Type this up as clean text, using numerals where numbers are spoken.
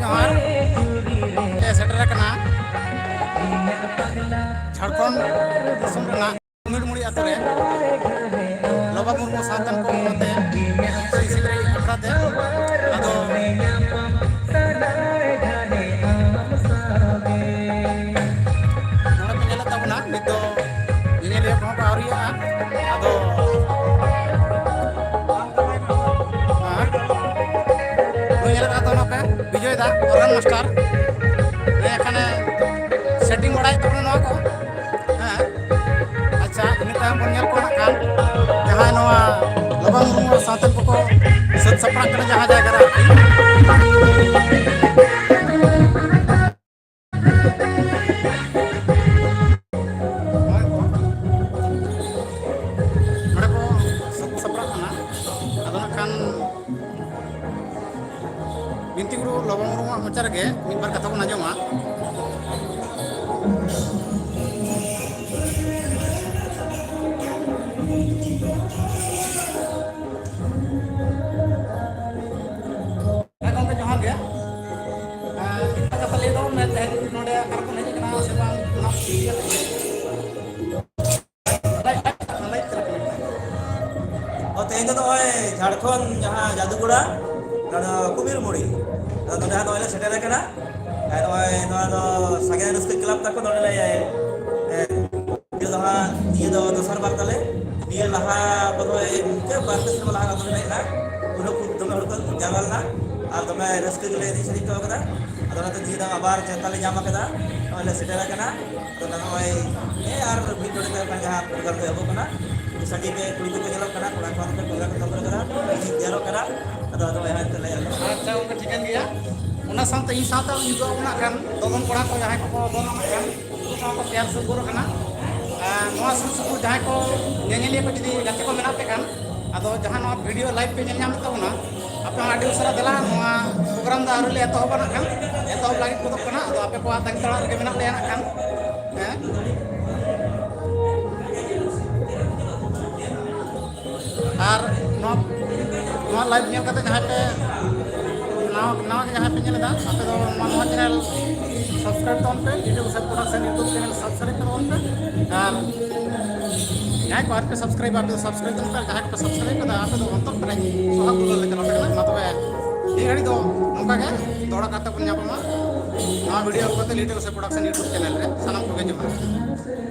जोहार सेटर कना झारखंड दिसम रेना कुमिरमुड़ी आतो रे लोबा मुर्मू सातन को मते सिसिग्री अखराते आदो नोडे पे नेला ताबना नितो इनेले को आवरिया आदो विजय दा ऑर्गन मास्टर एखाने सेटिंग बड़ाई तब नवा को हाँ अच्छा इन ताम बन को नाकान जहाँ नवा लोबा मुर्मू सातन को सत सपड़ा करने जहाँ जाएगा binti guru lobang rumah macar ge mimbar kata pun aja mah kalau kita johan ge kita kata lihat orang net teh node karpun aja kena sebang nafsi और तेज तो है झारखंड जहाँ जादूगुड़ा कुमिर मुड़ी नोडे नोले सेटेर कना नोय नो सागे रस्क क्लब तक नोडे दहा निये दो दोसर बार तले निये लहा बदो के बात से लहा नोडे ना उनो दमे हर को जागलना आ दमे रस्क गले दी सरी तो कदा अदना तो जीदा आबार चताले जामा कदा नोले सेटेर कना तो नोय ए आर वीडियो दे का जहां प्रोग्राम को एबो कना सजी के कुड़ी को जलो कना कोड़ा कोन पे प्रोग्राम तो करा जलो करा अदो यहाँ तले अच्छा उनका ठिकान गया उना साथ इन साथ युवा उना kan दोगन कोड़ा को जहां को दोन kan उना को प्यार सुगुर कना नोआ सुसु जहां को नेनेलिया को जदी गाते को मेना पे kan ado जहां नोआ वीडियो लाइव पे नेल नाम तबना आपे आडी उसरा देला नोआ प्रोग्राम दा आरुले एतो होबना kan एतो लागि को कना ado आपे को तंग तड़ा के मेना ले kan আর नोआ लाइव नेल कते जहां पे नाव जहाँ पे चले आप नवा चैनल सब्सक्राइब तौन पे यूट्यूब से प्रोडक्शन यूट्यूब चैनल सब्सक्राइब तौन पे और जहाँ को आप सब्सक्राइब आप सब्सक्राइब तौन पे जहाँ को सब्सक्राइब कर आप अंत पे सोहाग दूर लेकर ना मतलब ये घड़ी तो नौका के दौड़ा करते बन जापा नवा वीडियो को यूट्यूब से प्रोडक्शन यूट्यूब चैनल रे सामान को जो